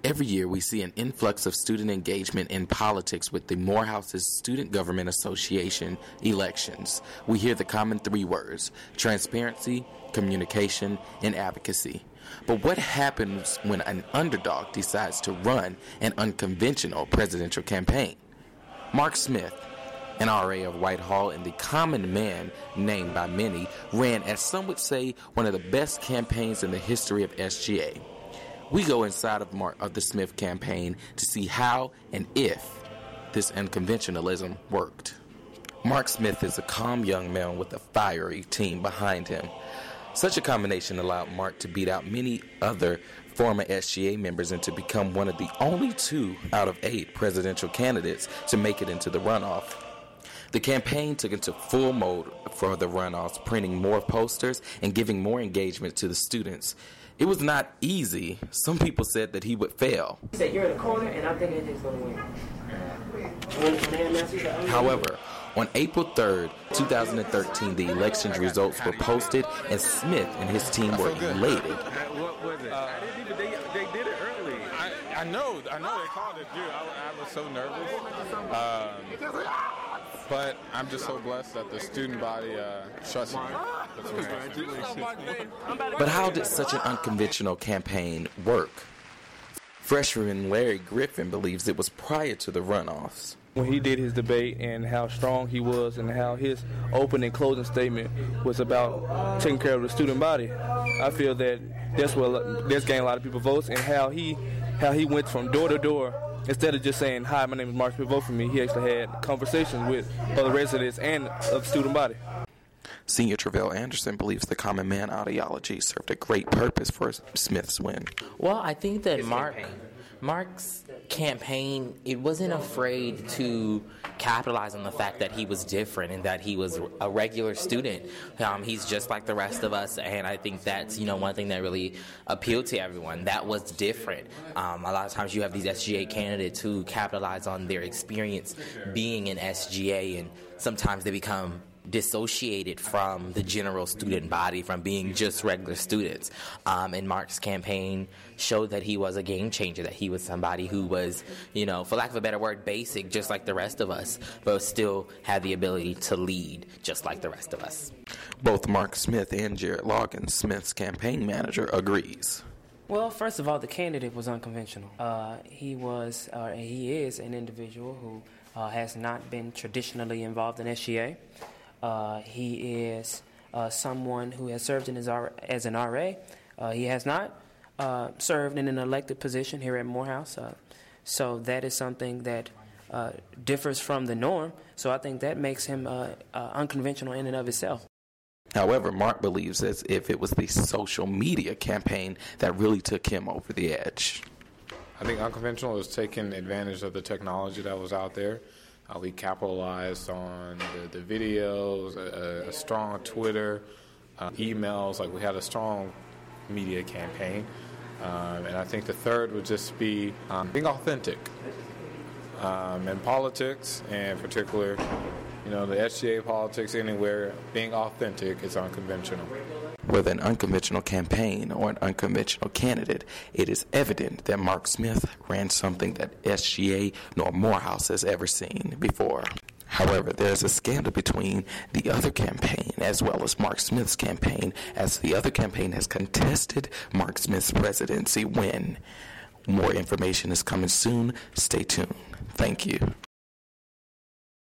Every year we see an influx of student engagement in politics with the Morehouse's Student Government Association elections. We hear the common three words: transparency, communication, and advocacy. But what happens when an underdog decides to run an unconventional presidential campaign? Mark Smith, an RA of Whitehall and the common man named by many, ran, as some would say, one of the best campaigns in the history of SGA. We go inside of the Smith campaign to see how and if this unconventionalism worked. Mark Smith is a calm young man with a fiery team behind him. Such a combination allowed Mark to beat out many other former SGA members and to become one of the only 2 out of 8 presidential candidates to make it into the runoff. The campaign took into full mode for the runoffs, printing more posters and giving more engagement to the students. It was not easy. Some people said that he would fail. He said, "You're in the corner, and I'm thinking he's going to win." However, on April 3rd, 2013, the elections results were posted, and Smith and his team were elated. What was it? I didn't even. They did it early. I know. They called it due. I was so nervous. But I'm just so blessed that the student body trusts me. But how did such an unconventional campaign work? Freshman Larry Griffin believes it was prior to the runoffs. When he did his debate and how strong he was and how his opening closing statement was about taking care of the student body, I feel that that's gained a lot of people votes, and how he went from door to door. Instead of just saying, "Hi, my name is Mark Smith, vote for me," he actually had conversations with other residents and of the student body. Senior Travell Anderson believes the common man ideology served a great purpose for Smith's win. Well, I think that Mark's campaign, it wasn't afraid to capitalize on the fact that he was different and that he was a regular student. He's just like the rest of us, and I think that's one thing that really appealed to everyone. That was different. A lot of times you have these SGA candidates who capitalize on their experience being in SGA, and sometimes they become dissociated from the general student body, from being just regular students. And Mark's campaign showed that he was a game changer, that he was somebody who was, for lack of a better word, basic, just like the rest of us, but still had the ability to lead just like the rest of us. Both Mark Smith and Jared Loggins, Smith's campaign manager, agrees. Well, first of all, the candidate was unconventional. He is an individual who has not been traditionally involved in SGA. He is someone who has served as an RA. He has not served in an elected position here at Morehouse. So that is something that differs from the norm. So I think that makes him unconventional in and of itself. However, Mark believes as if it was the social media campaign that really took him over the edge. I think Unconventional was taking advantage of the technology that was out there. We capitalized on the videos, a strong Twitter, emails. Like, we had a strong media campaign. And I think the third would just be being authentic. In politics, and in particular, the SGA politics anywhere, being authentic is unconventional. Whether an unconventional campaign or an unconventional candidate, it is evident that Mark Smith ran something that SGA nor Morehouse has ever seen before. However, there is a scandal between the other campaign as well as Mark Smith's campaign, as the other campaign has contested Mark Smith's presidency win. More information is coming soon. Stay tuned. Thank you.